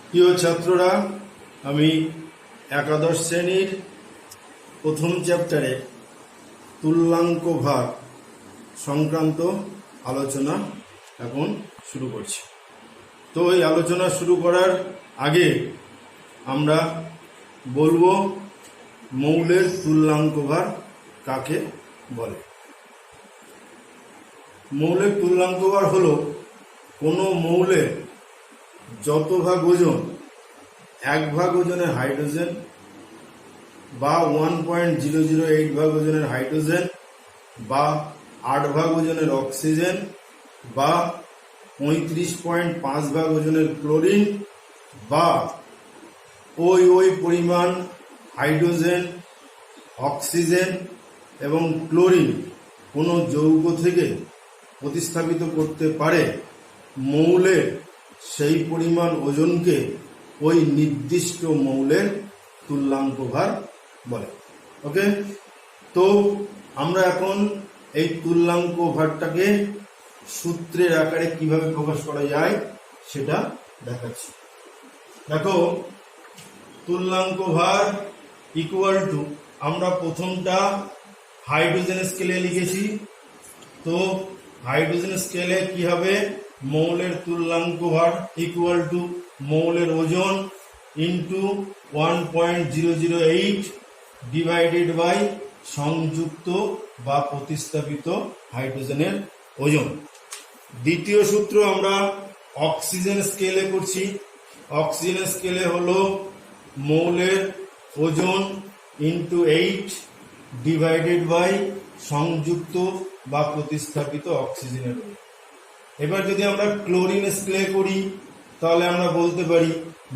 প্রিয় ছাত্ররা, আমি একাদশ শ্রেণীর প্রথম চ্যাপ্টারে তুল্যাঙ্ক ভাগ সংক্রান্ত আলোচনা এখন শুরু করছি। তো এই আলোচনা শুরু করার আগে আমরা বলবো মৌলের তুল্যাঙ্ক ভাগ কাকে বলে। মৌলের তুল্যাঙ্ক ভাগ হলো কোনো মৌলের যত ভাগ ওজন, 1 ভাগ ওজনের হাইড্রোজেন বা 1.008 ভাগ ওজনের হাইড্রোজেন বা 8 ভাগ ওজনের অক্সিজেন বা 35.5 ভাগ ওজনের ক্লোরিন বা ওই পরিমাণ হাইড্রোজেন, অক্সিজেন এবং ক্লোরিন কোনো যৌগ থেকে প্রতিস্থাপিত করতে পারে, মৌলের সেই পরিমাণ ওজনকে ওই নির্দিষ্ট মৌলের তুল্যাঙ্ক ভার বলে। ওকে, তো আমরা এখন এই তুল্যাঙ্ক ভারটাকে সূত্রের আকারে কিভাবে প্রকাশ করা যায় সেটা দেখাচ্ছি। দেখো, তুল্যাঙ্ক ভার ইকুয়াল টু, আমরা প্রথমটা হাইড্রোজেন স্কেলে লিখেছি। তো হাইড্রোজেন স্কেলে কি হবে, মৌলের তুল্যাঙ্ক ভার ইকুয়াল টু মৌলের ওজন ইন্টু 1.008 ডিভাইডেড বাই সংযুক্ত বা প্রতিস্থাপিত হাইড্রোজেনের ওজন। দ্বিতীয় সূত্র আমরা অক্সিজেন স্কেলে করছি। অক্সিজেন স্কেলে হলো মৌলের ওজন ইন্টু 8 ডিভাইডেড বাই সংযুক্ত বা প্রতিস্থাপিত অক্সিজেনের ওজন। এবার যদি আমরা ক্লোরিন স্কেলে করি তাহলে আমরা বলতে পারি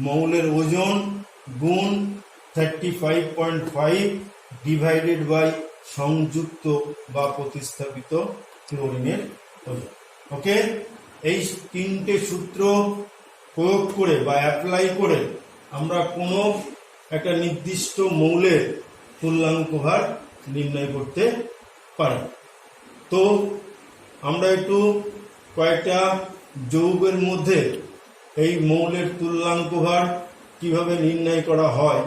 মৌলের ওজন গুণ 35.5 ডিভাইডেড বাই সংযুক্ত বা প্রতিস্থাপিত ক্লোরিনের ওজন। ওকে, এই তিনটে সূত্র প্রয়োগ করে বা অ্যাপ্লাই করে আমরা কোনো একটা নির্দিষ্ট মৌলের তুল্যাঙ্ক ভার নির্ণয় করতে পারি। তো আমরা একটু কয়েকটা যৌগের মধ্যে এই মৌলের তুল্যাঙ্ক ভার কিভাবে নির্ণয় করা হয়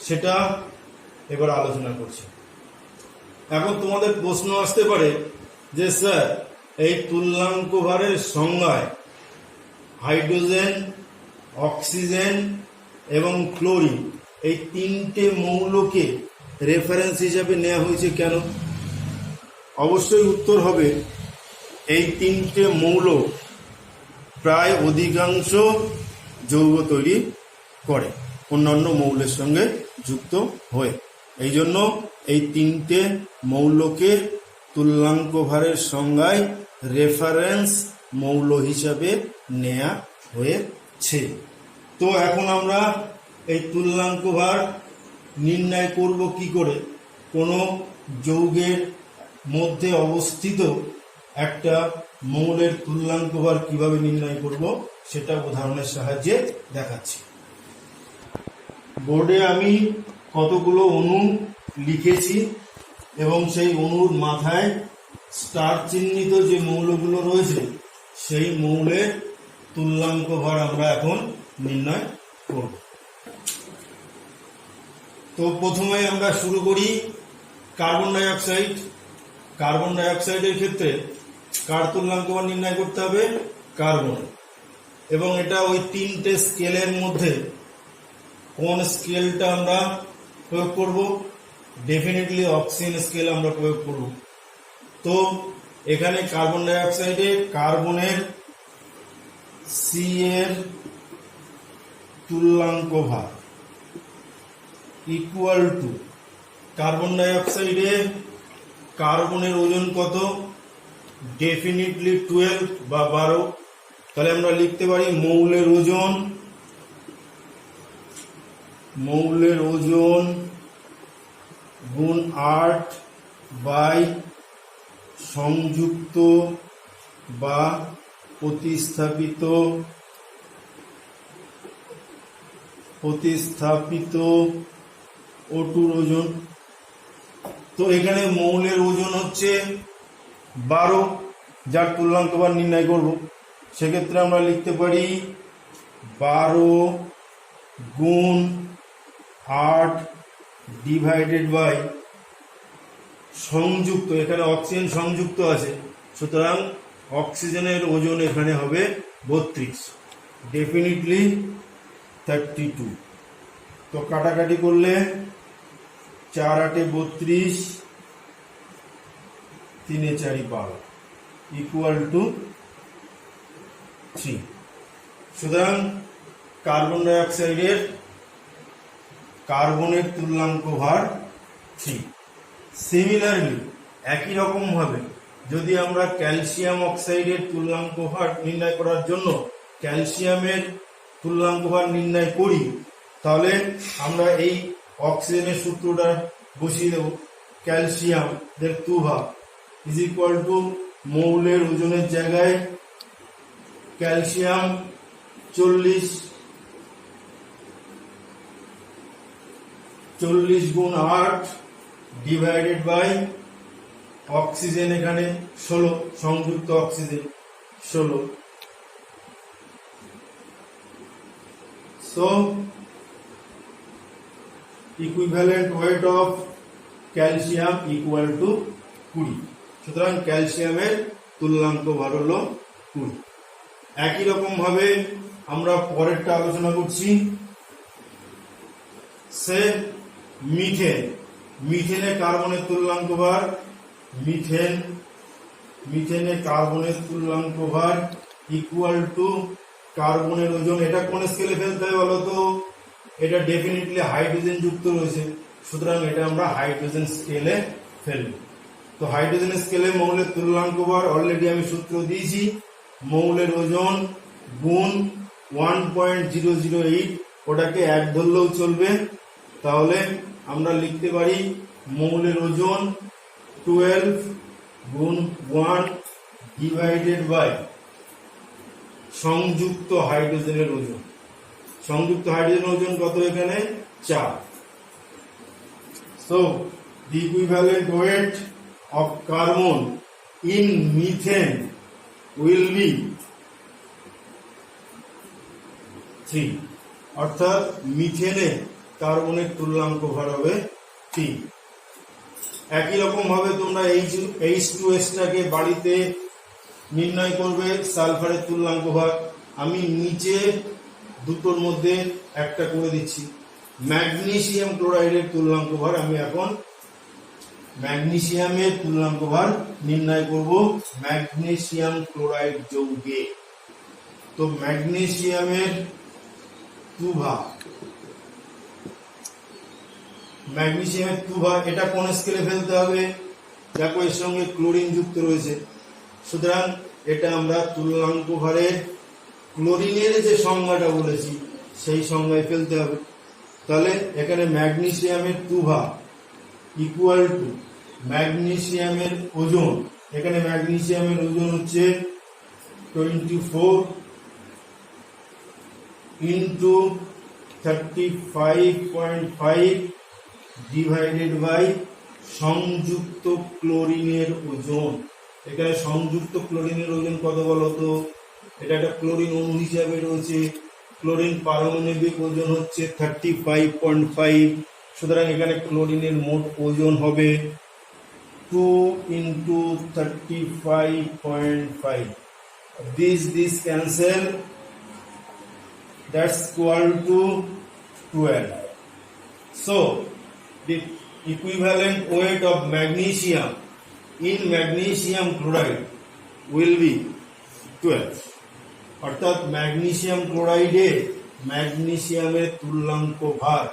সেটা এবার আলোচনা করছি। এখন তোমাদের প্রশ্ন আসতে পারে যে স্যার, এই তুল্যাঙ্ক ভারের সংজ্ঞায় হাইড্রোজেন, অক্সিজেন এবং ক্লোরিন এই তিনটে মৌলকে রেফারেন্স হিসাবে নেওয়া হয়েছে কেন? অবশ্যই উত্তর হবে, এই তিনটে মৌল প্রায় অধিকাংশ যৌগ তৈরি করে অন্যান্য মৌলের সঙ্গে যুক্ত হয়ে। এই জন্য এই তিনটে মৌলকে তুল্যাঙ্ক ভারের সংজ্ঞায় রেফারেন্স মৌল হিসাবে নেওয়া হয়েছে। তো এখন আমরা এই তুল্যাঙ্ক ভার নির্ণয় করব কি করে? কোনো যৌগের মধ্যে অবস্থিত একটা মৌলের তুল্যাঙ্ক ভার কিভাবে নির্ণয় করব সেটা উদাহরণের সাহায্যে দেখাচ্ছি। বোর্ডে আমি কতগুলো অণু লিখেছি এবং সেই অণুর মাথায় স্টার চিহ্নিত যে মৌলগুলো রয়েছে সেই মৌলের তুল্যাঙ্ক ভার আমরা এখন নির্ণয় করব। তো প্রথমে আমরা শুরু করি কার্বন ডাইঅক্সাইড। কার্বন ডাইঅক্সাইডের ক্ষেত্রে কার তুল্যাঙ্ক ভার নির্ণয় করতে হবে? কার্বন। এবং এটা ওই তিনটে স্কেলের মধ্যে কোন স্কেলটা আমরা প্রয়োগ করব? ডেফিনেটলি অক্সিজেন স্কেল আমরা প্রয়োগ করব। তো এখানে কার্বন ডাইঅক্সাইডে কার্বনের সি এর তুল্যাঙ্ক ভার ইকুয়াল টু, কার্বন ডাইঅক্সাইডে কার্বনের ওজন কত? ডেফিনিটলি 12 বা 12। তাহলে আমরা লিখতে পারি মৌলের ওজন গুণ 8 বাই সংযুক্ত বা প্রতিস্থাপিত O2 ওজন। তো এখানে মৌলের ওজন হচ্ছে 12, যার তুল্যাঙ্ক ভার নির্ণয় করব। সেক্ষেত্রে আমরা লিখতে পারি 12 গুণ 8 ডিভাইডেড বাই সংযুক্ত, এখানে অক্সিজেন সংযুক্ত আছে, সুতরাং অক্সিজেনের ওজন এখানে হবে 32, ডেফিনিটলি 32। তো কাটাকাটি করলে 4 8 32, 3 4 12 ইকুয়াল টু 3। সুতরাং কার্বন ডাই অক্সাইডের কার্বনের তুল্যাঙ্ক ভার 3। সিমিলারলি একই রকম ভাবে যদি আমরা ক্যালসিয়াম অক্সাইডের তুল্যাঙ্ক ভার নির্ণয় করার জন্য ক্যালসিয়ামের তুল্যাঙ্ক ভার নির্ণয় করি, তাহলে আমরা এই অক্সিজেনের সূত্রটা বসিয়ে দেব। ক্যালসিয়াম দের 2 ভাগ ইজ ইকুয়াল টু মৌলের ওজনের জায়গায় ক্যালসিয়াম 40 গুণ 8 ডিভাইডেড বাই অক্সিজেন এখানে 16, সংযুক্ত oxygen 16। So equivalent weight of calcium equal to 20। সুতরাং ক্যালসিয়ামের তুল্যাঙ্ক ভার হলো 20। একই রকম ভাবে আমরা পরেরটা আলোচনা করছি, সে মিথেন। মিথেনে কার্বনের তুল্যাঙ্ক ভার, মিথেনে কার্বনের তুল্যাঙ্ক ভার ইকুয়াল টু কার্বনের ওজন। এটা কোন স্কেলে ফেলতে হয় বলতো? এটা ডেফিনেটলি হাইড্রোজেন যুক্ত রয়েছে, সুতরাং এটা আমরা হাইড্রোজেন স্কেলে ফেলব। তো হাইড্রোজেন স্কেলে মৌলের তুল্যাঙ্ক ভার অলরেডি আমি সূত্র দিয়েছি, মৌলের ওজন গুণ 1.008, ওটাকে 1 ধরলেও চলবে। তাহলে আমরা লিখতে পারি মৌলের ওজন 12 গুণ 1 ডিভাইডেড বাই সংযুক্ত হাইড্রোজেনের ওজন। সংযুক্ত হাইড্রোজেনের ওজন কত এখানে? 4। So the equivalent weight of carbon in methane will be 3, অর্থাৎ মিথেনে কার্বনের তুল্যাঙ্ক ভার হবে 3। একই রকম ভাবে তোমরা H2S টাকে বাড়িতে নির্ণয় করবে সালফারের তুল্যাঙ্ক ভার। আমি নিচে দুটোর মধ্যে একটা করে দিচ্ছি। ম্যাগনেসিয়াম ক্লোরাইডের তুল্যাঙ্ক ভার আমি এখন ম্যাগনেসিয়ামের তুল্যাঙ্ক ভার নির্ণয় করব ম্যাগনেসিয়াম ক্লোরাইড যৌগে। তো ম্যাগনেসিয়ামের 2 ভাগ, ম্যাগনেসিয়ামের 2 ভাগ, এটা কোন স্কেলে ফেলতে হবে? দেখো এর সঙ্গে ক্লোরিন যুক্ত রয়েছে, সুতরাং এটা আমরা তুল্যাঙ্ক ভারের ক্লোরিনের যে সংজ্ঞাটা বলেছি সেই সংজ্ঞায় ফেলতে হবে। তাহলে এখানে ম্যাগনেসিয়ামের 2 ভাগ ইকুয়াল টু ম্যাগনেসিয়ামের ওজন, এখানে ম্যাগনেসিয়ামের ওজন হচ্ছে 24 ইন্টু 35.5 ডিভাইডেড বাই সংযুক্ত ক্লোরিনের ওজন। এখানে সংযুক্ত ক্লোরিনের ওজন কত বলতো? এটা একটা ক্লোরিন অণু হিসাবে রয়েছে, ক্লোরিন পারমাণবিক ওজন হচ্ছে 35.5, সুতরাং এখানে ক্লোরিনের মোট ওজন হবে 2 into 35.5। this cancel, that's equal to 12. So the equivalent weight of magnesium in magnesium chloride will be 12, অর্থাৎ ম্যাগনেসিয়াম ক্লোরাইডে ম্যাগনেসিয়ামের তুল্যাঙ্ক ভার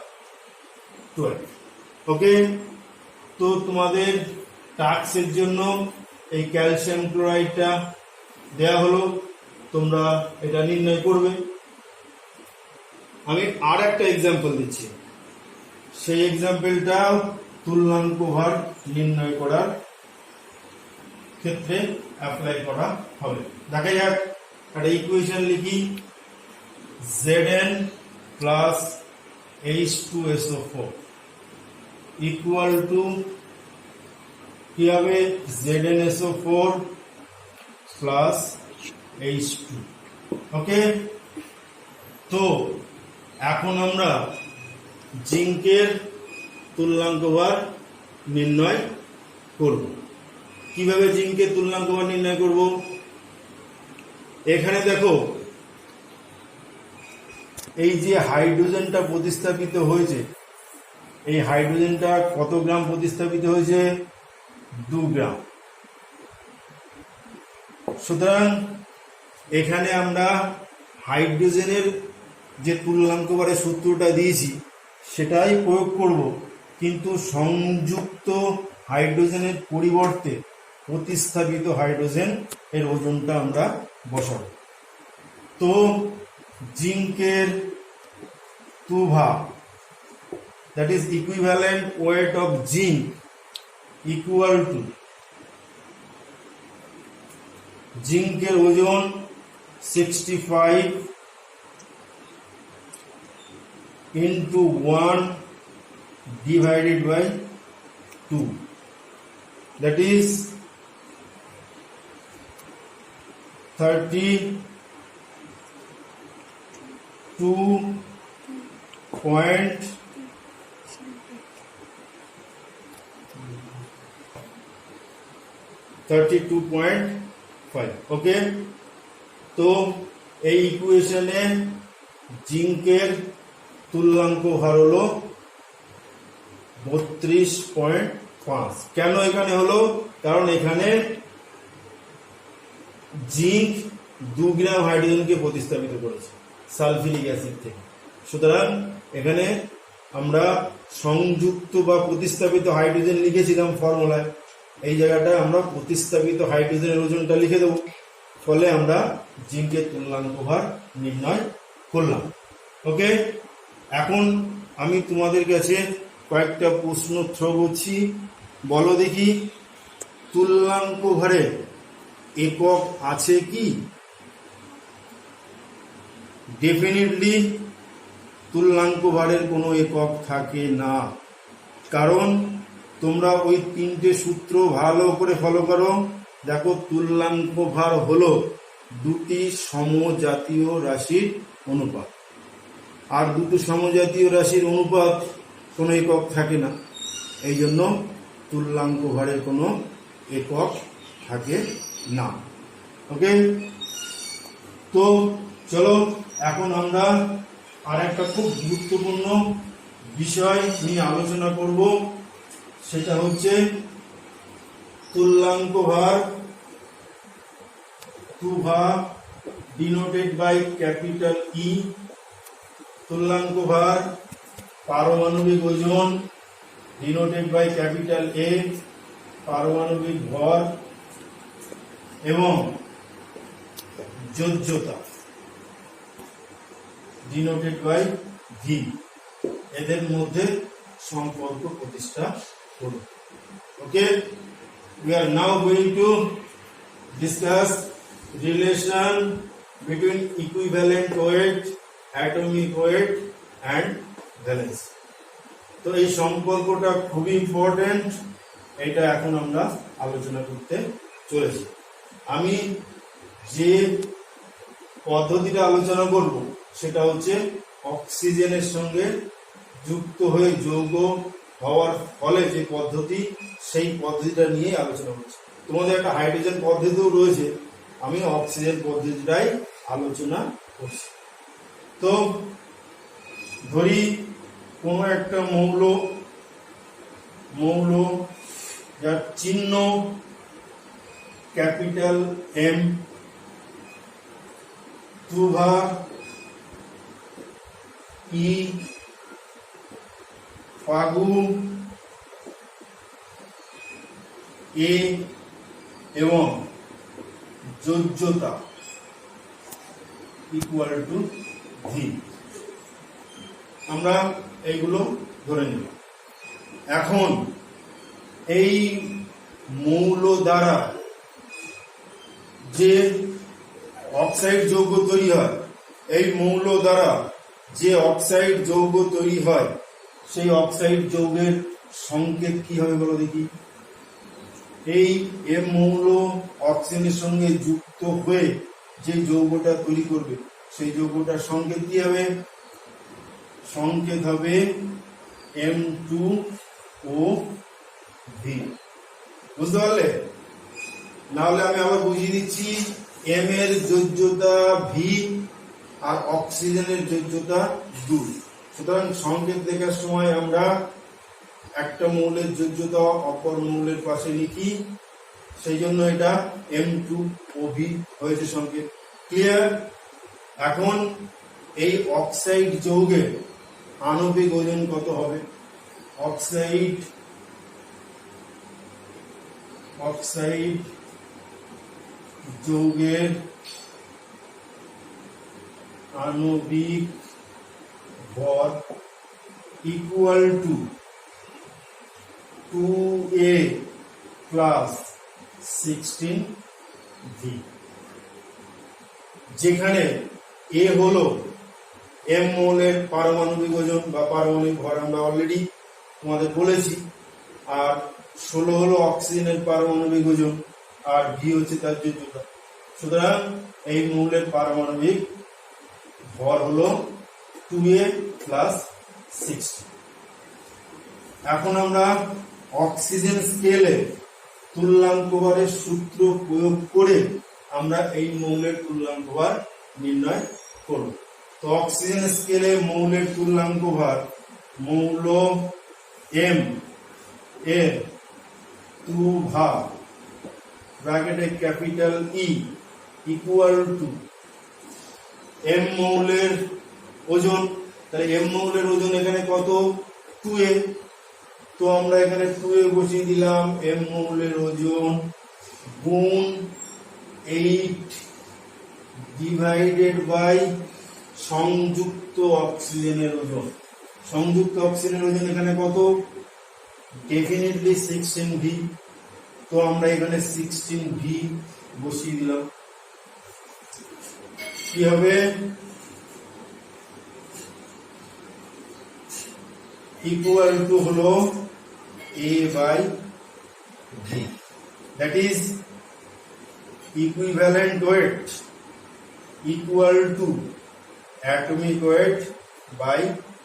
12। ওকে, তো তোমাদের টাস্কের জন্য এই ক্যালসিয়াম ক্লোরাইডটা দেয়া হলো, তোমরা এটা নির্ণয় করবে। আমি আর একটা এক্সাম্পল দিচ্ছি, সেই এক্সাম্পলটা তুল্যাঙ্ক ভার নির্ণয় করার ক্ষেত্রে অ্যাপ্লাই করা হবে। দেখা যাক, একটা ইকুয়েশন লিখি, Zn plus H2SO4 equal to কি হবে? ZnSO4 plus H2। ওকে, তো এখন আমরা জিঙ্কের তুল্যাঙ্ক ভার নির্ণয় করব। কিভাবে জিঙ্কের তুল্যাঙ্ক ভার নির্ণয় করব? এখানে দেখো, এই যে হাইড্রোজেনটা প্রতিস্থাপিত হয়েছে, এই হাইড্রোজেনটা কত গ্রাম প্রতিস্থাপিত হয়েছে? 2 গ্রাম। সুতরাং এখানে আমরা হাইড্রোজেনের যে তুল্যাঙ্ক ভারের সূত্রটা দিয়েছি সেটাই প্রয়োগ করব, কিন্তু সংযুক্ত হাইড্রোজেনের পরিবর্তে প্রতিস্থাপিত হাইড্রোজেন এর ওজনটা আমরা বসাবো। তো জিঙ্কের 2 ভাগ, that is equivalent weight of zinc equal to জিঙ্কের ওজন 65 into 1 divided by 2, that is 32.5। ওকে, তো এই ইকুয়েশনে জিঙ্কের তুল্যাঙ্ক ভার হলো 32.5। কেন এখানে হলো? কারণ এখানে জিঙ্ক 2 গ্রাম হাইড্রোজেনকে প্রতিস্থাপিত করেছে সালফিউরিক অ্যাসিড থেকে। সুতরাং এখানে আমরা সংযুক্ত বা প্রতিস্থাপিত হাইড্রোজেন লিখেছিলাম ফর্মুলায়, এই জায়গাটায় আমরা প্রতিস্থাপিত হাইড্রোজেনের ওজনটা লিখে দেব, ফলে আমরা জিঙ্কের তুল্যাঙ্ক ভার নির্ণয় করলাম। ওকে, এখন আমি তোমাদের কাছে কয়েকটা প্রশ্ন থ্রো করছি। বলো দেখি, তুল্যাঙ্ক ভারের একক আছে কি? ডেফিনেটলি তুল্যাঙ্ক ভারের কোনো একক থাকে না, কারণ তোমরা ওই 3টে সূত্র ভালো করে ফলো করো। দেখো, তুল্যাঙ্ক ভার হলো 2টি সমজাতীয় রাশির অনুপাত, আর 2টি সমজাতীয় রাশির অনুপাত কোনো একক থাকে না, এই জন্য তুল্যাঙ্ক ভারের কোনো একক থাকে না। ওকে, তো চলো এখন আমরা আর একটা খুব গুরুত্বপূর্ণ বিষয় নিয়ে আলোচনা করব, সেটা হচ্ছে তুল্যাঙ্ক ভার 2 ভাগ ডিনোটেড বাই ক্যাপিটাল ই, তুল্যাঙ্ক ভার পারমাণবিক ওজন ডিনোটেড বাই ক্যাপিটাল এ, পারমাণবিক ভর, এবং যোজ্যতা ডিনোটেড বাই ভি, এদের মধ্যে সম্পর্ক প্রতিষ্ঠা করব। ওকে, we are now going to discuss relation between equivalent weight, atomic weight and valence. তো এই সম্পর্কটা খুবই ইম্পর্টেন্ট, এটা এখন আমরা আলোচনা করতে চলেছি। আমি যে পদ্ধতিটা আলোচনা করব সেটা হচ্ছে অক্সিজেনের সঙ্গে যুক্ত হয়ে যৌগ হওয়ার ফলে যে পদ্ধতি, সেই পদ্ধতিটা নিয়ে আলোচনা করছি। তোমাদের একটা হাইড্রোজেন পদ্ধতিও রয়েছে, আমি অক্সিজেন পদ্ধতিটাই আলোচনা করছি। তো ধরি কোনো একটা মৌল যার চিহ্ন ক্যাপিটাল এম, 2 ভাগ ই, ফাগু এ, এবং যোজ্যতা ইকুয়াল টু ভি, আমরা এইগুলো ধরে নিব। এখন এই মৌল দ্বারা যে অক্সাইড যৌগ তৈরি হয়, এই মৌল দ্বারা যে অক্সাইড যৌগ তৈরি হয়, সেই অক্সাইড যৌগের সংকেত কি হবে বলো দেখি? এই এম মৌল অক্সিজেনের সঙ্গে যুক্ত হয়ে যে যৌগটা তৈরি করবে সেই যৌগটার সংকেত কি হবে? সংকেত হবে M2O3। বুঝতে পারলে? না হলে আমি আবার বুঝিয়ে দিচ্ছি, M এর যোজ্যতা V আর অক্সিজেনের যোজ্যতা 2। সুতরাং সংকেত দেখার সময় আমরা একটা মৌলের যোজ্যতা অপর মৌলের পাশে লিখি, সেই জন্য এটা M2OV হয়েছে সংকেত। ক্লিয়ার? এখন এই অক্সাইড যৌগের আণবিক ওজন কত হবে? অক্সাইড যৌগের আণবিক ভর equal to 2A plus 16V, যেখানে A হলো M মৌলের পারমাণবিক ওজন বা পারমাণবিক ভর, আমরা অলরেডি তোমাদের বলেছি, আর 16 হলো অক্সিজেনের পারমাণবিক ওজন, আর V হচ্ছে তার যোজ্যতা। সুতরাং এই মৌলের পারমাণবিক ভর হলো 2A প্লাস 16। এখন আমরা অক্সিজেন স্কেলে তুল্যাঙ্ক ভারের সূত্র প্রয়োগ করে আমরা এই মৌলের তুল্যাঙ্ক ভার নির্ণয় করব। তো অক্সিজেন স্কেলে মৌলের তুল্যাঙ্ক ভার, মৌল M এর 2 ভাগ ব্র্যাকেটে capital E equal to M মৌলের ওজন। তাহলে M মৌলের ওজন এখানে কত? 2A। তো আমরা এখানে 2A বসিয়ে দিলাম। M মৌলের ওজন গুণ 8 ডিভাইডেড বাই সংযুক্ত অক্সিজেনের ওজন। সংযুক্ত অক্সিজেনের ওজন এখানে কত? Definitely 16V। তো আমরা এখানে 16V বসিয়ে দিলাম। কি হবে? ইকুয়াল টু হলো A by V, that is equivalent weight equal to atomic weight by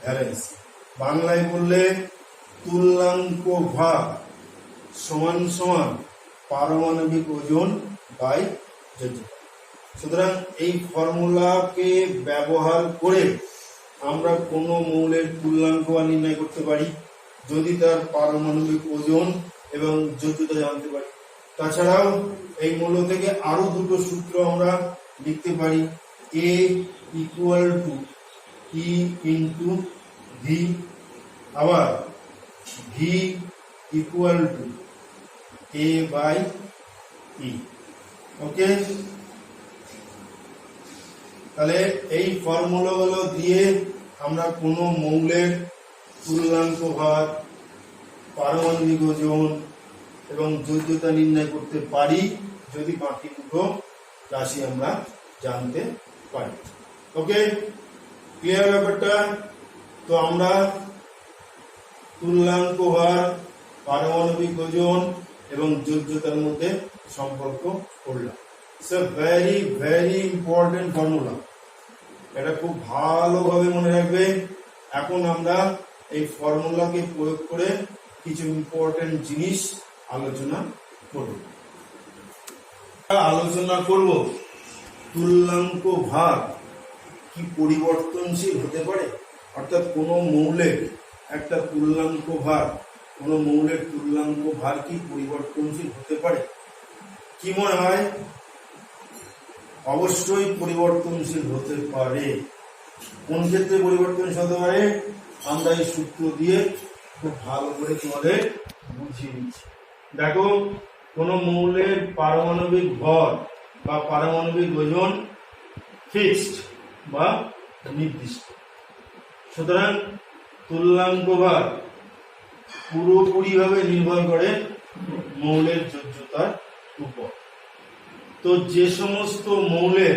valence। বাংলায় বললে তুল্যাঙ্ক ভার সমান সমান পারমাণবিক ওজন বাই যোজ্যতা। সুতরাং এই ফর্মুলাকে ব্যবহার করে আমরা কোন মৌলের তুল্যাঙ্ক ভার নির্ণয় করতে পারি যদি তার পারমাণবিক ওজন এবং যোজ্যতা জানতে পারি। তাছাড়াও এই মৌল থেকে আরো দুটো সূত্র আমরা লিখতে পারি। A equal to E into V, আবার V equal to A by E। Okay, তাহলে এই ফর্মুলাগুলো দিয়ে আমরা কোন মৌলের তুল্যাঙ্ক ভার, পারমাণবিক ওজন এবং যোজ্যতা নির্ণয় করতে পারি যদি বাকি দুটো রাশি আমরা জানতে পারি। ওকে, ক্লিয়ার ব্যাপারটা? তো আমরা তুল্যাঙ্ক ভার, পারমাণবিক ওজন এবং যোজ্যতার মধ্যে সম্পর্ক করলাম। It's very very important formula, এটা খুব ভালোভাবে মনে রাখবে। এখন আমরা এই ফর্মুলাকে প্রয়োগ করে কিছু ইম্পর্টেন্ট জিনিস আলোচনা করব। তুল্যাঙ্ক ভার কি পরিবর্তনশীল হতে পারে? অর্থাৎ কোন মৌলের একটা তুল্যাঙ্ক ভার, কোন মৌলের তুল্যাঙ্ক ভার কি পরিবর্তনশীল হতে পারে? কি মনে হয়? অবশ্যই পরিবর্তনশীল হতে পারে। কোন ক্ষেত্রে পরিবর্তনশীল হতে পারে আমরা এই সূত্র দিয়ে খুব ভালো করে তোমাদের বুঝিয়ে দিচ্ছি। দেখো, কোন মৌলের পারমাণবিক ভর বা পারমাণবিক ওজন ফিক্সড বা নির্দিষ্ট। সুতরাং তুল্যাঙ্ক ভার পুরোপুরিভাবে নির্ভর করে মৌলের যোজ্যতার উপর। তো যে সমস্ত মৌলের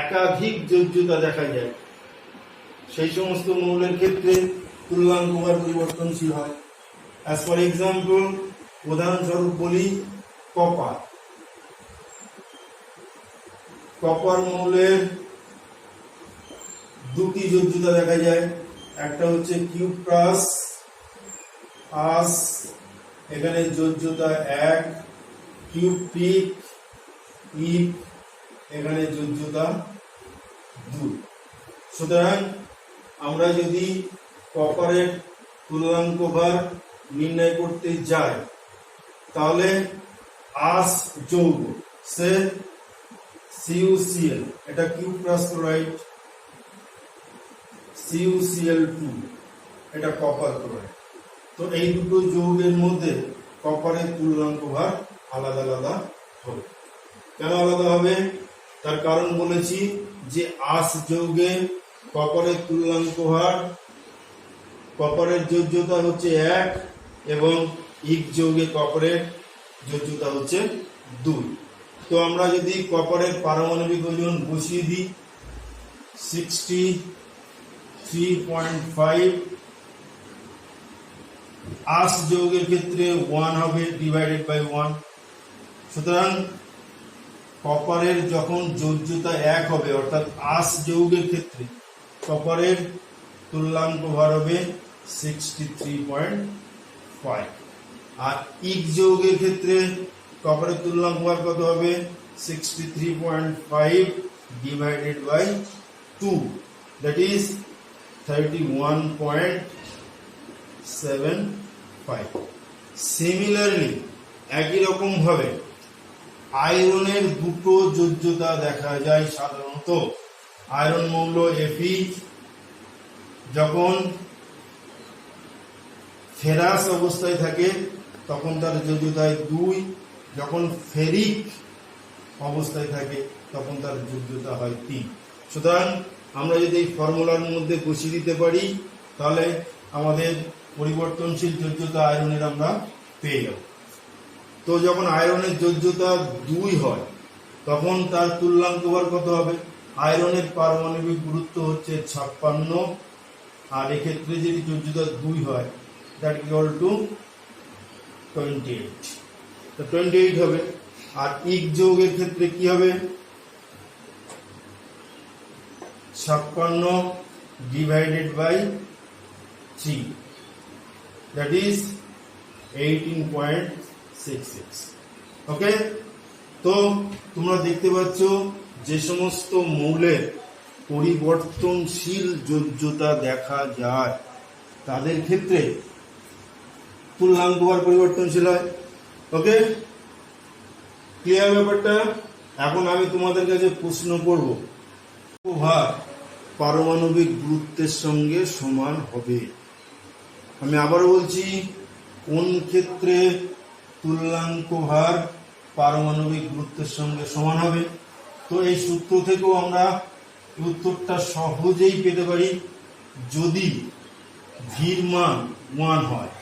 একাধিক যোজ্যতা দেখা যায় সেই সমস্ত মৌলের ক্ষেত্রে তুল্যাঙ্ক ভার পরিবর্তনশীল হয়। অ্যাজ ফর এক্সাম্পল, উদাহরণস্বরূপ বলি কপার। কপার মৌলের দুটি যোজ্যতা দেখা যায়, একটা হচ্ছে কিউব প্লাস আস, এখানে যোজ্যতা 1, কিউব পিক ইপ, এখানে যোজ্যতা 2। সুতরাং আমরা যদি কপারের তুল্যাঙ্ক ভার নির্ণয় করতে যাই তাহলে আস যৌগ সে CuCl, এটা কিউব প্লাস ক্লোরাইড, CuCl2, এটা কপার ক্লোরাইড। তো এই দুটো যৌগের মধ্যে কপারের তুল্যাঙ্ক ভার আলাদা আলাদা হবে। কেন আলাদা হবে? তার কারণ বলেছি যে আস যৌগে কপারের তুল্যাঙ্ক ভার, কপারের যোজ্যতা হচ্ছে 1 এবং ইক যৌগে কপারের যোজ্যতা হচ্ছে 2। তো আমরা যদি কপারের পারমাণবিক ওজন বসিয়ে দিই 63.5, আস যৌগের ক্ষেত্রে 1 হবে ডিভাইডেড বাই 1। সুতরাং কপারের যখন যোজ্যতা 1 হবে অর্থাৎ আস যৌগের ক্ষেত্রে কপারের তুল্যাঙ্ক ভার হবে 63.5, আর ইক যৌগের ক্ষেত্রে কপারের তুল্যাঙ্ক ভার কত হবে? 63.5 divided by 2, that is 31.75। Similarly একই রকম ভাবে আয়রনের দুটো যোজ্যতা দেখা যায় সাধারণত। আয়রন মৌল Fe যখন ফেরাস অবস্থায় থাকে তখন তার যোজ্যতা 2, যখন ফেরিক অবস্থায় থাকে তখন তার যোজ্যতা হয় 3। সুতরাং আমরা যদি এই ফর্মুলার মধ্যে বসিয়ে দিতে পারি তাহলে আমাদের পরিবর্তনশীল যোজ্যতা আয়রনের আমরা পেয়ে যাব। তো যখন আয়রনের যোজ্যতা 2 হয় তখন তার তুল্যাঙ্ক ভার কত হবে? আয়রনের পারমাণবিক গুরুত্ব হচ্ছে 56, আর এক্ষেত্রে যদি যোজ্যতা 2 হয় দ্যাট ইকুয়াল টু 28, তো 28 হবে। আর ইক যৌগের ক্ষেত্রে কি হবে? 56 ডিভাইডেড বাই 3, দ্যাট ইজ 18.66। ওকে, তো তোমরা দেখতে পাচ্ছ যে সমস্ত মৌলের পরিবর্তনশীল যোজ্যতা দেখা যায় তাদের ক্ষেত্রে তুল্যাঙ্ক ভার পরিবর্তনশীল হয়। ওকে, ক্লিয়ার ব্যাপারটা? এখন আমি তোমাদের কাছে প্রশ্ন করব, ভার পারমাণবিক গুরুত্বের সঙ্গে সমান হবে। আমি আবার বলছি, কোন ক্ষেত্রে তুল্যাঙ্ক ভার পারমাণবিক গুরুত্বের সঙ্গে সমান হবে? তো এই সূত্র থেকেও আমরা উত্তরটা সহজেই পেতে পারি। যদি ভির মান 1 হয়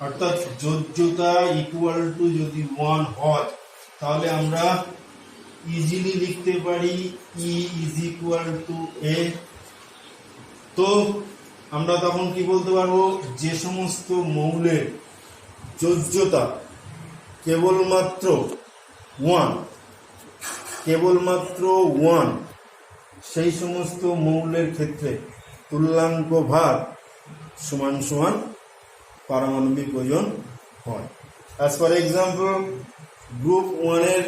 অর্থাৎ যোজ্যতা ইকুয়াল টু যদি 1 হয় তাহলে আমরা ইজিলি লিখতে পারি E is equal to A। তো আমরা তখন কি বলতে পারবো? যে সমস্ত মৌলের যোজ্যতা কেবলমাত্র 1, সেই সমস্ত মৌলের ক্ষেত্রে তুল্যাঙ্ক ভার সমান সমান পারমাণবিক ওজন হয়। অ্যাজ ফর এক্সাম্পল, গ্রুপ 1 এর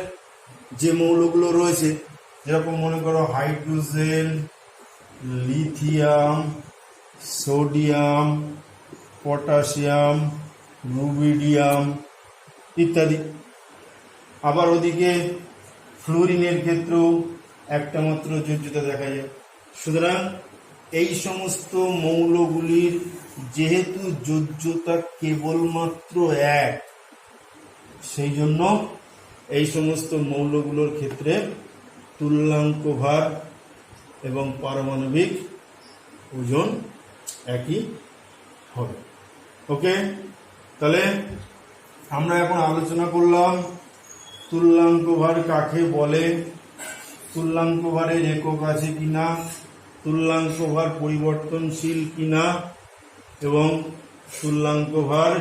যে মৌলগুলো রয়েছে, যেরকম মনে করো hydrogen, lithium, sodium, potassium, rubidium ইত্যাদি। আবার ওদিকে ফ্লোরিনের ক্ষেত্রেও একটা মাত্র যোজ্যতা দেখা যায়। সুতরাং এই সমস্ত মৌলগুলির যেহেতু যোজ্যতা কেবলমাত্র 1, সেই জন্য এই সমস্ত মৌলগুলোর ক্ষেত্রে তুল্যাঙ্ক ভার এবং পারমাণবিক ওজন একই হবে। ওকে, তাহলে আমরা এখন আলোচনা করলাম তুল্যাঙ্ক ভার কাকে বলে, তুল্যাঙ্ক ভারের একক আছে কিনা, তুল্যাঙ্ক ভার পরিবর্তনশীল কিনা, এবং তুল্যাঙ্ক ভার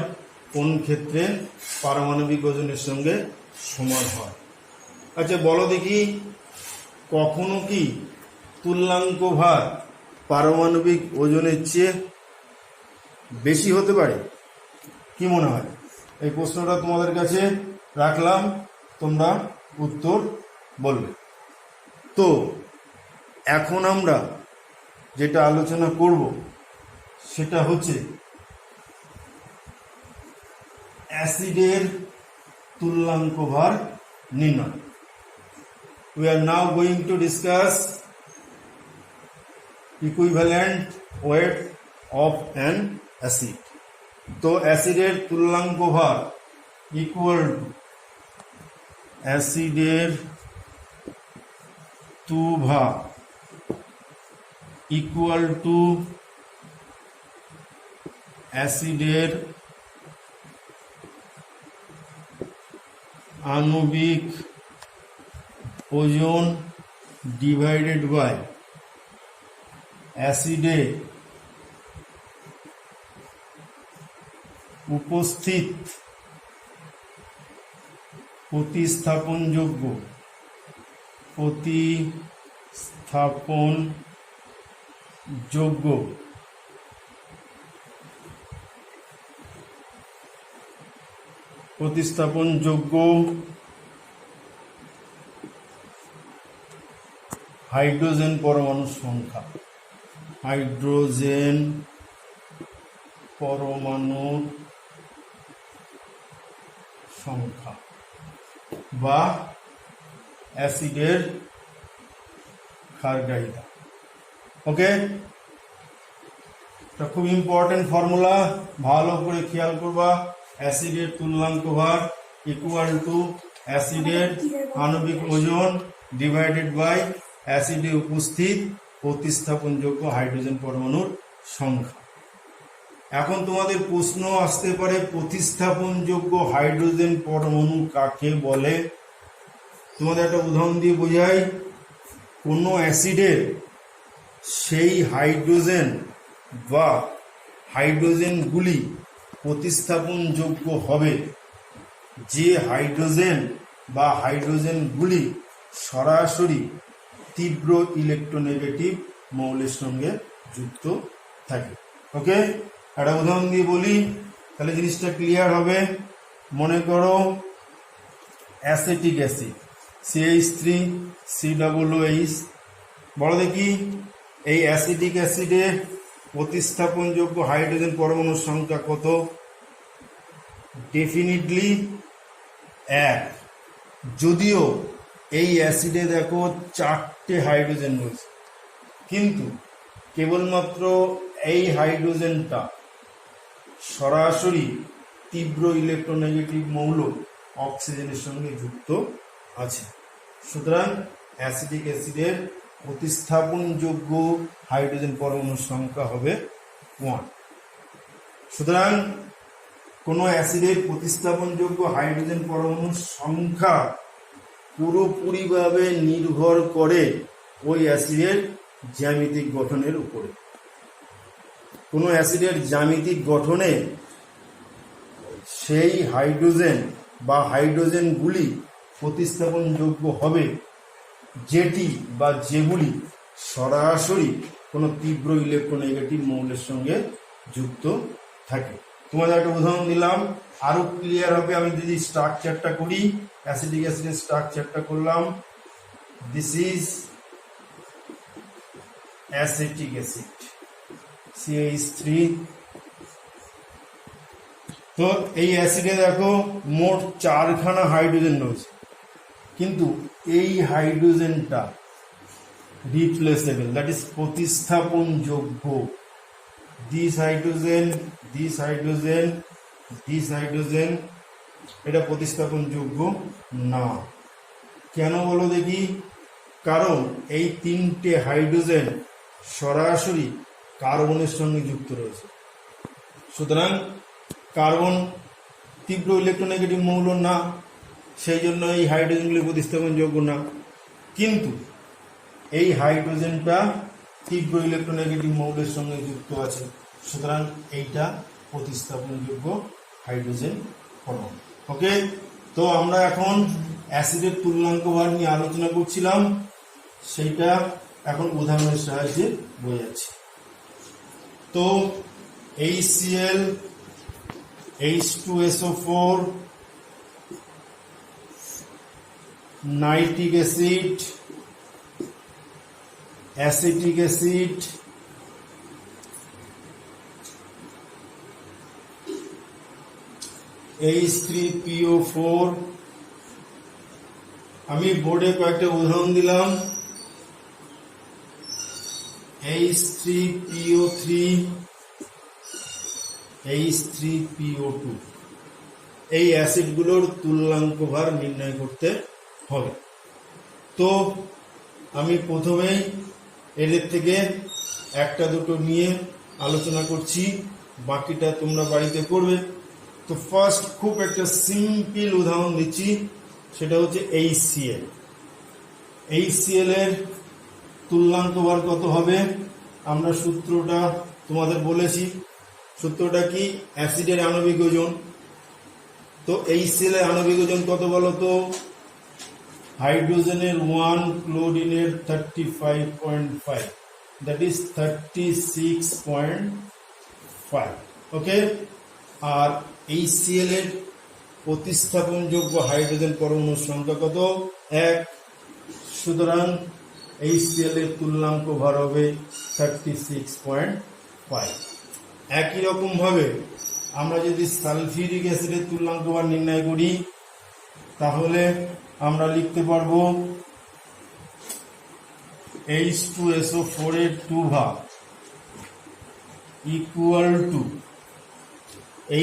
কোন ক্ষেত্রে পারমাণবিক ওজনের সঙ্গে সমান হয়। আচ্ছা বলো দেখি, কখনো কি তুল্যাঙ্ক ভার পারমাণবিক ওজনের চেয়ে বেশি হতে পারে? কি মনে হয়? এই প্রশ্নটা তোমাদের কাছে রাখলাম, তোমরা উত্তর বলবে। তো এখন আমরা যেটা আলোচনা করব সেটা হচ্ছে অ্যাসিডের তুল্যাঙ্ক ভার নির্ণয়। We are now going to discuss equivalent weight of an acid. তো অ্যাসিডের তুল্যাঙ্ক ভার ইকুয়াল টু অ্যাসিডের তু ভার ইকুয়াল টু অ্যাসিডের আণবিক ওজন ডিভাইডেড বাই অ্যাসিডে উপস্থিত প্রতিস্থাপনযোগ্য হাইড্রোজেন পরমাণুর সংখ্যা, হাইড্রোজেন পরমাণুর সংখ্যা বা অ্যাসিডের ক্ষারগ্রাহিতা। ওকে, এটা খুব ইম্পর্টেন্ট ফর্মুলা, ভালো করে খেয়াল করবা। অ্যাসিডের তুল্যাঙ্ক ভার ইকুয়াল টু অ্যাসিডের আণবিক ওজন ডিভাইডেড বাই অ্যাসিডে উপস্থিত প্রতিস্থাপনযোগ্য হাইড্রোজেন পরমাণুর সংখ্যা। এখন তোমাদের প্রশ্ন আসতে পারে, প্রতিস্থাপনযোগ্য হাইড্রোজেন পরমাণু কাকে বলে? তোমাদের একটা উদাহরণ দিয়ে বোঝাই। কোনো অ্যাসিডের সেই হাইড্রোজেন বা হাইড্রোজেনগুলি প্রতিস্থাপনযোগ্য হবে যে হাইড্রোজেন বা হাইড্রোজেনগুলি সরাসরি তীব্র ইলেকট্রোনেগেটিভ মৌলের সঙ্গে যুক্ত থাকে। ওকে, একটা উদাহরণ দিয়ে বলি, তাহলে জিনিসটা ক্লিয়ার হবে। মনে করো অ্যাসিটিক অ্যাসিড CH3COOH, বলো দেখি এই অ্যাসিটিক অ্যাসিডের প্রতিস্থাপনযোগ্য হাইড্রোজেন পরমাণুর সংখ্যা কত? ডেফিনিটলি 1। যদিও এই অ্যাসিডে দেখো 4টে হাইড্রোজেন রয়েছে, কিন্তু কেবলমাত্র এই হাইড্রোজেনটা সরাসরি তীব্র ইলেকট্রোনেগেটিভ মৌল অক্সিজেনের সঙ্গে যুক্ত আছে। সুতরাং অ্যাসিটিক অ্যাসিডের প্রতিস্থাপনযোগ্য হাইড্রোজেন পরমাণুর সংখ্যা হবে 1। সুতরাং কোনো অ্যাসিডের প্রতিস্থাপনযোগ্য হাইড্রোজেন পরমাণুর সংখ্যা পুরোপুরিভাবে নির্ভর করে ওই অ্যাসিডের জ্যামিতিক গঠনের উপরে। কোনো অ্যাসিডের জ্যামিতিক গঠনে সেই হাইড্রোজেন বা হাইড্রোজেনগুলি প্রতিস্থাপনযোগ্য হবে যেটি বা যেগুলি সরাসরি কোনো তীব্র ইলেকট্রোনেগেটিভ মৌলের সঙ্গে যুক্ত থাকে। তোমাদের একটা উদাহরণ দিলাম, আরো ক্লিয়ার হবে। আমি যদি স্ট্রাকচারটা করি, অ্যাসিডিক অ্যাসিডের স্ট্রাকচারটা করলাম, this is acetic acid CH3। তো এই অ্যাসিডে দেখো মোট 4খানা হাইড্রোজেন রয়েছে, কিন্তু এই হাইড্রোজেনটা রিপ্লেসেবল, দ্যাট ইজ প্রতিস্থাপনযোগ্য। This hydrogen, this hydrogen, this hydrogen, এটা প্রতিস্থাপনযোগ্য না। কেন বলো দেখি? কারণ এই 3টে হাইড্রোজেন সরাসরি কার্বনের সঙ্গে যুক্ত রয়েছে। সুতরাং কার্বন তীব্র ইলেকট্রোনেগেটিভ মৌল না, সেই জন্য এই হাইড্রোজেনগুলি প্রতিস্থাপনযোগ্য না। কিন্তু এই হাইড্রোজেনটা তীব্র ইলেকট্রোনেগেটিভ মৌলের সঙ্গে যুক্ত আছে, সুতরাং এইটা প্রতিস্থাপনযোগ্য হাইড্রোজেন পরমাণু। ওকে, তো আমরা এখন অ্যাসিডের তুল্যাঙ্ক ভার নিয়ে আলোচনা করছিলাম, সেইটা এখন উদাহরণের সাহায্যে বোঝাচ্ছি। তো HCl, H2SO4, nitric acid, acetic acid, H3PO4, আমি বোর্ডে কয়েকটা উদাহরণ দিলাম, H3PO3, H3PO2, এই অ্যাসিডগুলোর তুল্যাঙ্ক ভার নির্ণয় করতে হবে। তো আমি প্রথমেই এদের থেকে একটা দুটো নিয়ে আলোচনা করছি, বাকিটা তোমরা বাড়িতে করবে। তো ফার্স্ট খুব একটা সিম্পল উদাহরণ দিচ্ছি, সেটা হচ্ছে HCl। HCl এর তুল্যাঙ্ক ভার কত হবে? আমরা সূত্রটা তোমাদের বলেছি। সূত্রটা কি? অ্যাসিডের আণবিক ওজন। তো HCl এর আণবিক ওজন কত বলো তো? হাইড্রোজেনের 1, ক্লোরিনের 35.5, দ্যাট ইজ 36.5। ওকে, আর HCl এর প্রতিস্থাপনযোগ্য হাইড্রোজেন পরমাণুর সংখ্যা কত? 1। সুতরাং HCl এর তুল্যাঙ্ক ভার হবে 36.5। একই রকম ভাবে আমরা যদি সালফিউরিক অ্যাসিডের তুল্যাঙ্ক ভার নির্ণয় করি, তাহলে আমরা লিখতে পারবো H2SO4 এর 2 ভাগ ইকুয়াল টু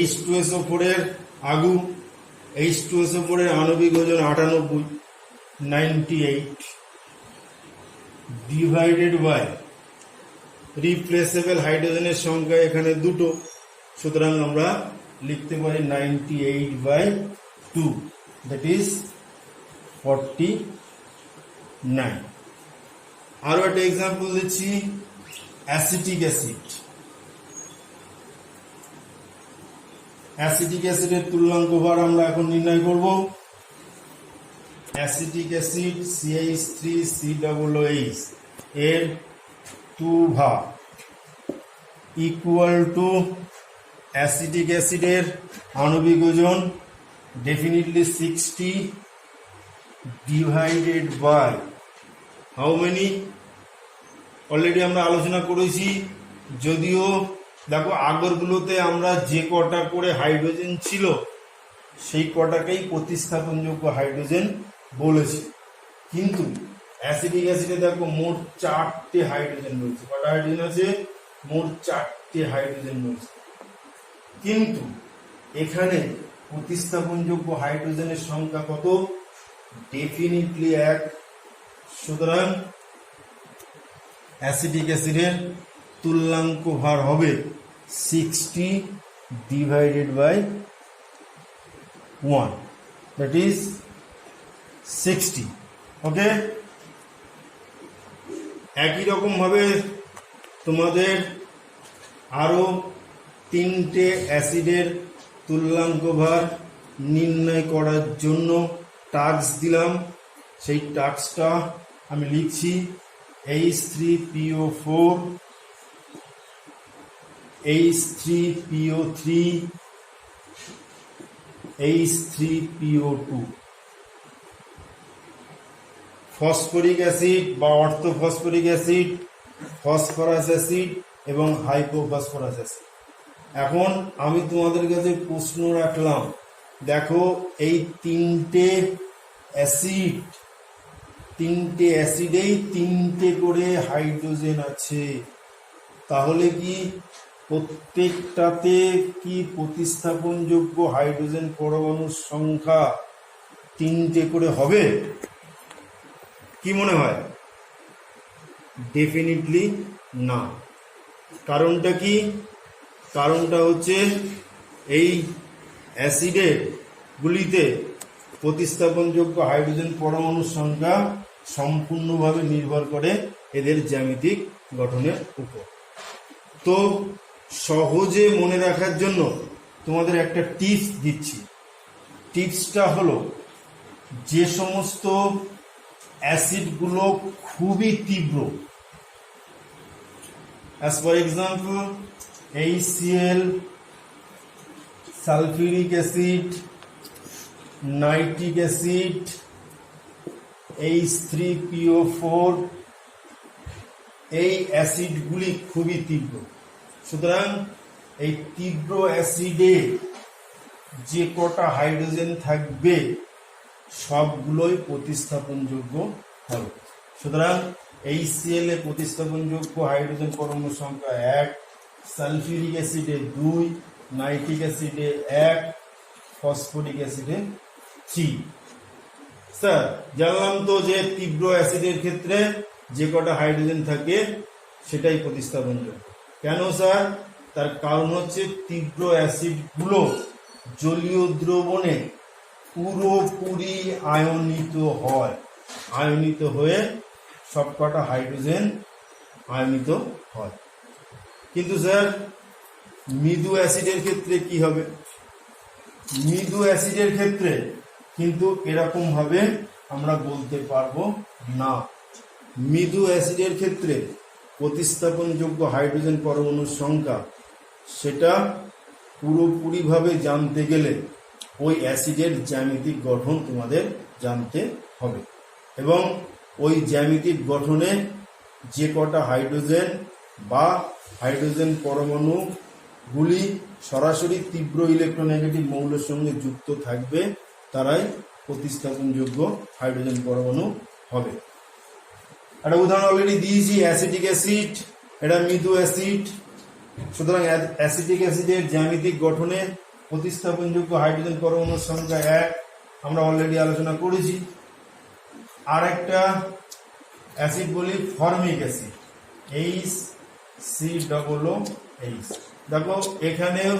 H2SO4 এর আগু, H2SO4 এর আণবিক ওজন 98 ডিভাইডেড বাই রিপ্লেসেবল হাইড্রোজেনের সংখ্যা এখানে দুটো, সুতরাং আমরা লিখতে পারি 98/2, দ্যাট ইজ 49। আরো একটা এক্সাম্পল দিচ্ছি, অ্যাসিটিক অ্যাসিড। অ্যাসিটিক অ্যাসিডের তুল্যাঙ্ক ভার আমরা এখন নির্ণয় করব। অ্যাসিটিক অ্যাসিড CH3COOH এর 2 ভাগ ইকুয়াল টু অ্যাসিটিক অ্যাসিডের আণবিক ওজন definitely 60 divided by how many? Already আমরা আলোচনা করেছি, যদিও দেখো আগরগুলোতে আমরা যে কটা করে হাইড্রোজেন ছিল সেই কটাকেই প্রতিস্থাপনযোগ্য হাইড্রোজেন বলেছি, কিন্তু অ্যাসিটিক অ্যাসিডে দেখো মোট 4টে হাইড্রোজেন রয়েছে। কটা হাইড্রোজেন আছে? মোট 4টে হাইড্রোজেন রয়েছে, কিন্তু এখানে প্রতিস্থাপনযোগ্য হাইড্রোজেনের সংখ্যা কত? ডেফিনিটলি 1। সুতরাং অ্যাসিটিক অ্যাসিডের তুল্যাঙ্ক ভার হবে 60 ডিভাইডেড বাই 1, দ্যাট ইজ 60। ওকে, একই রকম ভাবে তোমাদের আরো 3টে অ্যাসিডের তুল্যাঙ্ক ভার নির্ণয় করার জন্য টাস্ক দিলাম। সেই টাস্কটা আমি লিখছি, H3PO4, H3PO3, H3PO2। Phosphoric acid বা অর্থোফসফরিক অ্যাসিড, ফসফরাস অ্যাসিড এবং হাইপোফসফরাস অ্যাসিড। এখন আমি তোমাদের কাছে প্রশ্ন রাখলাম, দেখো এই তিনটে অ্যাসিডেই 3টে করে হাইড্রোজেন আছে, তাহলে কি প্রত্যেকটাতে কি প্রতিস্থাপনযোগ্য হাইড্রোজেন পরমাণুর সংখ্যা 3টে করে হবে? কি মনে হয়? ডেফিনিটলি না। কারণটা কি? কারণটা হচ্ছে এই অ্যাসিডের গুলিতে প্রতিস্থাপনযোগ্য হাইড্রোজেন পরমাণুর সংখ্যা সম্পূর্ণভাবে নির্ভর করে এদের জ্যামিতিক গঠনের উপর। তো সহজে মনে রাখার জন্য তোমাদের একটা টিপস দিচ্ছি। টিপসটা হলো, যে সমস্ত অ্যাসিডগুলো খুবই তীব্র, as for example HCl, sulfuric acid, nitric acid, H3PO4, এই অ্যাসিডগুলি খুবই তীব্র। সুতরাং এই তীব্র অ্যাসিডে যে কটা হাইড্রোজেন থাকবে সবগুলোই প্রতিস্থাপনযোগ্য হবে। সুতরাং HCl এ প্রতিস্থাপনযোগ্য হাইড্রোজেন পরমাণু সংখ্যা 1, সালফিউরিক অ্যাসিডে 2, নাইট্রিক অ্যাসিডে 1, ফসফরিক অ্যাসিডে 3। স্যার জানলাম তো যে তীব্র অ্যাসিডের ক্ষেত্রে যে কটা হাইড্রোজেন থাকে সেটাই প্রতিস্থাপনযোগ্য। কেন স্যার? তার কারণ হচ্ছে তীব্র অ্যাসিডগুলো জলীয় দ্রবণে পুরোপুরি আয়নিত হয়, আয়নিত হয়ে সবকটা হাইড্রোজেন আয়নিত হয়। কিন্তু স্যার মৃদু অ্যাসিডের ক্ষেত্রে কি হবে? মৃদু অ্যাসিডের ক্ষেত্রে কিন্তু এরকম ভাবে আমরা বলতে পারবো না। মৃদু অ্যাসিডের ক্ষেত্রে প্রতিস্থাপনযোগ্য হাইড্রোজেন পরমাণুর সংখ্যা সেটা পুরোপুরিভাবে জানতে গেলে ওই অ্যাসিডের জ্যামিতিক গঠন তোমাদের জানতে হবে, এবং ওই জ্যামিতিক গঠনে যে কটা হাইড্রোজেন বা হাইড্রোজেন পরমাণুগুলি সরাসরি তীব্র ইলেকট্রোনেগেটিভ মৌলের সঙ্গে যুক্ত থাকবে তারাই প্রতিস্থাপনযোগ্য হাইড্রোজেন পরমাণু হবে। একটা উদাহরণ অলরেডি দিয়েছি, অ্যাসিটিক অ্যাসিড, এটা মৃদু অ্যাসিড। সুতরাং অ্যাসিটিক অ্যাসিডের জ্যামিতিক গঠনে প্রতিস্থাপনযোগ্য হাইড্রোজেন পরমাণুর সংখ্যা 1, আমরা অলরেডি আলোচনা করেছি। আর একটা অ্যাসিড বলি ফর্মিক অ্যাসিড, HCOOH। দেখো এখানেও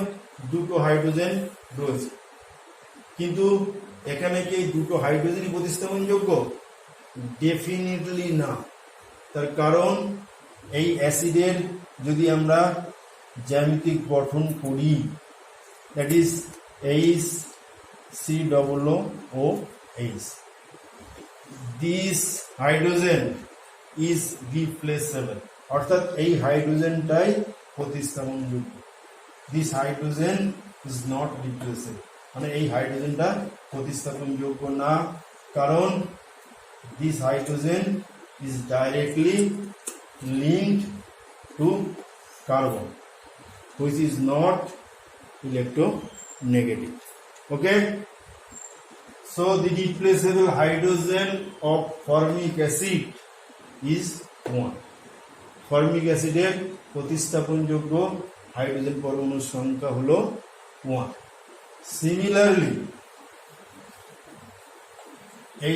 দুটো হাইড্রোজেন রয়েছে, কিন্তু এখানে কি দুটো হাইড্রোজেনই প্রতিস্থাপনযোগ্য? ডেফিনেটলি না। তার কারণ এই অ্যাসিডের যদি আমরা জ্যামিতিক গঠন করি, that is HCOOH, this hydrogen is replaceable, অর্থাৎ এই হাইড্রোজেনটাই প্রতিস্থাপনযোগ্য। This hydrogen is not replaceable, মানে এই হাইড্রোজেনটা প্রতিস্থাপনযোগ্য না, কারণ this hydrogen is directly linked to carbon, which is not electronegative. Okay, so the replaceable hydrogen of formic acid is 1. formic acid এর প্রতিস্থাপনযোগ্য hydrogen পরমাণুর সংখ্যা হলো 1. Similarly,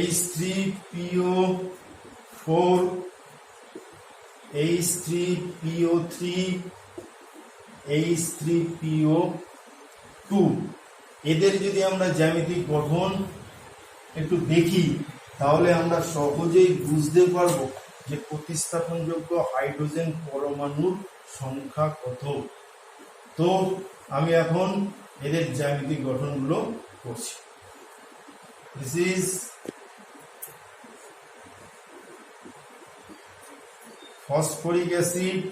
H3PO4, H3PO3, H3PO2, এদের যদি আমরা জ্যামিতিক গঠন একটু দেখি তাহলে আমরা সহজেই বুঝতে পারবো যে প্রতিস্থাপনযোগ্য হাইড্রোজেন পরমাণুর সংখ্যা কত। তো আমি এখন এদের জ্যামিতিক গঠনগুলো করছি। This is phosphoric acid,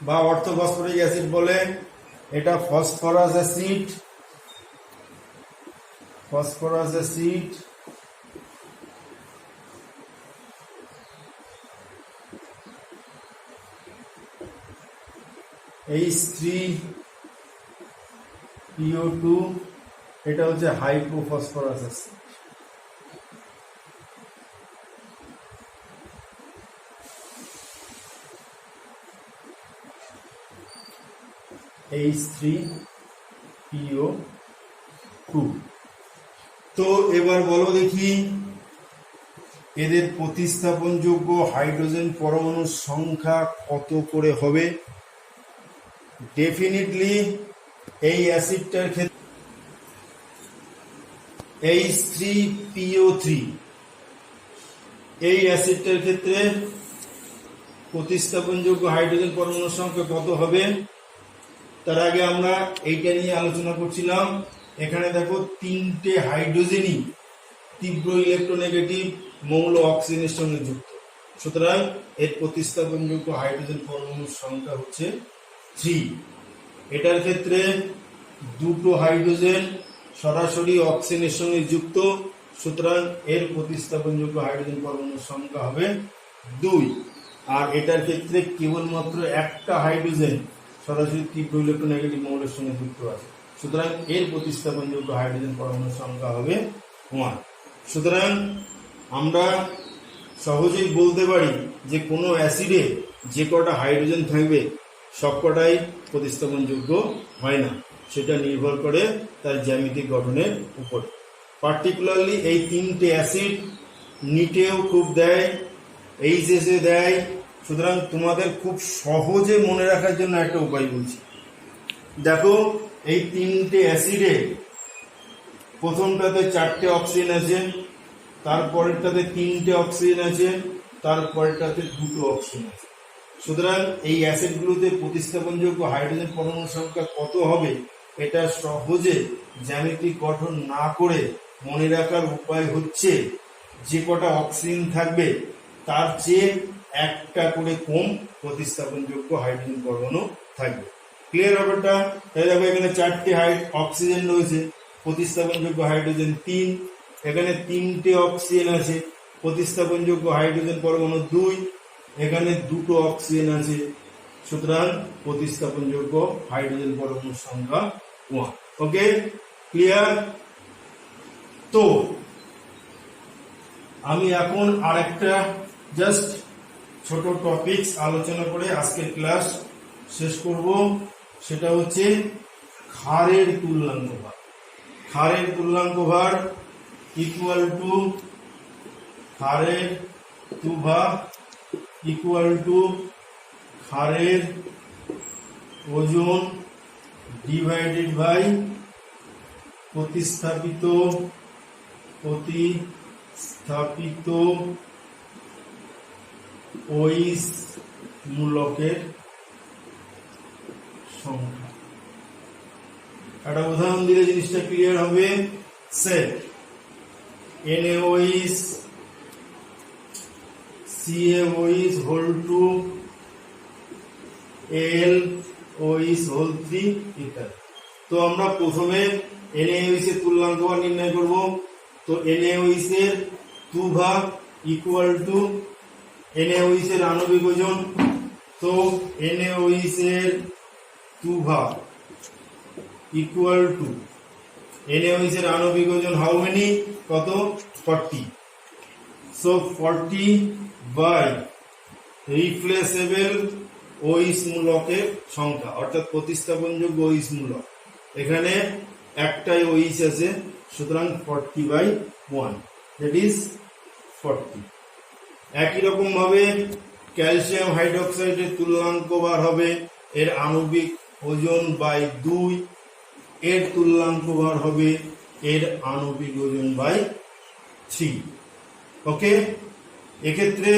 বা অর্থোফসফরিক অ্যাসিড বলে, এটা phosphorus acid, phosphorus acid, H3PO2, এটা হচ্ছে হাইপোফসফরাস অ্যাসিড। H3PO2। তো এবার বলো দেখি এদের প্রতিস্থাপনযোগ্য হাইড্রোজেন পরমাণুর সংখ্যা কত করে হবে? ডেফিনিটলি এই অ্যাসিডটার ক্ষেত্রে H3PO3, এই অ্যাসিডটার ক্ষেত্রে প্রতিস্থাপনযোগ্য হাইড্রোজেন পরমাণুর সংখ্যা কত হবে? তার আগে আমরা এইটা নিয়ে আলোচনা করছিলাম। এখানে দেখো তিনটে হাইড্রোজেনই তীব্র ইলেকট্রোনেগেটিভ মৌল অক্সিজেনের সঙ্গে যুক্ত। সুতরাং এর প্রতিস্থাপনযোগ্য হাইড্রোজেন পরমাণুর সংখ্যা হচ্ছে 3। এটার ক্ষেত্রে দুটো হাইড্রোজেন সরাসরি অক্সিজেনের সঙ্গে যুক্ত, সুতরাং এর প্রতিস্থাপনযোগ্য হাইড্রোজেন পরমাণুর সংখ্যা হবে 2। আর এটার ক্ষেত্রে কেবলমাত্র একটা হাইড্রোজেন সরাসরি তীব্র ইলেকট্রোনেগেটিভ মৌলের সঙ্গে যুক্ত আছে, সুতরাং এর প্রতিস্থাপনযোগ্য হাইড্রোজেন পরমাণুর সংখ্যা হবে 1। সুতরাং আমরা সহজেই বলতে পারি যে কোনো অ্যাসিডে যে কটা হাইড্রোজেন থাকবে সবকটাই প্রতিস্থাপনযোগ্য হয় না, সেটা নির্ভর করে তার জ্যামিতিক গঠনের উপর। পার্টিকুলারলি এই 3টে অ্যাসিড নিটেও খুব দেয়, এইচএসে দেয়। সুতরাং তোমাদের খুব সহজে মনে রাখার জন্য একটা উপায় বলছি। দেখো এই 3টে অ্যাসিডে প্রথমটাতে 4টে অক্সিজেন আছে, তারপরেরটাতে 3টে অক্সিজেন আছে, তারপরেরটাতে 2টো অক্সিজেন আছে। সুতরাং এই অ্যাসিডগুলোতে প্রতিস্থাপনযোগ্য হাইড্রোজেন পরমাণুর সংখ্যা কত হবে এটা সহজে জ্যামিতিক গঠন না করে মনে রাখার উপায় হচ্ছে যে কটা অক্সিজেন থাকবে তার চেয়ে একটা করে কম প্রতিস্থাপনযোগ্য হাইড্রোজেন পরমাণু থাকবে। ক্লিয়ার ব্যাপারটা? তাহলে দেখো এখানে 4টে অক্সিজেন রয়েছে, প্রতিস্থাপনযোগ্য হাইড্রোজেন 3। এখানে 3টে অক্সিজেন আছে, প্রতিস্থাপনযোগ্য হাইড্রোজেন পরমাণু 2। এখানে 2টো অক্সিজেন আছে, সুতরাং প্রতিস্থাপনযোগ্য হাইড্রোজেন পরমাণুর সংখ্যা 1। ওকে, ক্লিয়ার? তো আমি এখন আরেকটা জাস্ট ছোট টপিকস আলোচনা করে আজকের ক্লাস শেষ করব। সেটা হচ্ছে ক্ষারের তুল্যাঙ্ক ভার। ক্ষারের তুল্যাঙ্ক ভার equal to ক্ষারের Tuva equal to ক্ষারের ওজন ডিভাইডেড বাই প্রতিস্থাপিত ওইস মূলকের সংখ্যা। একটা উদাহরণ দিলে জিনিসটা ক্লিয়ার হবে। Set NaOH CaOH whole two LOH whole 3 ইত্যাদি। তো আমরা প্রথমে NaOH এর তুল্যাঙ্ক ভার নির্ণয় করব। তো NaOH এর 2 ভাগ ইকুয়াল টু NaOH এর আণবিক ওজন। তো NaOH এর 2 ভাগ ইকুয়াল টু NaOH এর আণবিক ওজন হাউ মেনি? কত? 40। সো 40 বাই রিপ্লেসেবল OH মূলকের সংখ্যা, অর্থাৎ প্রতিস্থাপনযোগ্য OH মূলক। এখানে একটাই OH আছে, সুতরাং 40/1, দ্যাট ইজ 40। একই রকম ভাবে ক্যালসিয়াম হাইড্রোক্সাইডের তুল্যাঙ্ক ভার হবে এর আণবিক ওজন বাই 2, এর তুল্যাঙ্ক ভার হবে এর আণবিক ওজন বাই 3। ওকে, এক্ষেত্রে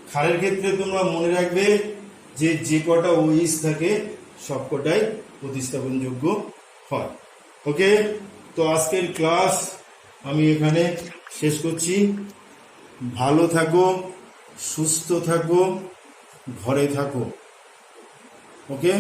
ক্ষারের ক্ষেত্রে তোমরা মনে রাখবে যে যে কটা OH থাকে সবকটাই প্রতিস্থাপনযোগ্য হয়। ওকে, তো আজকের ক্লাস আমি এখানে শেষ করছি। ভালো থাকো, সুস্থ থাকো, ঘরে থাকো। ওকে।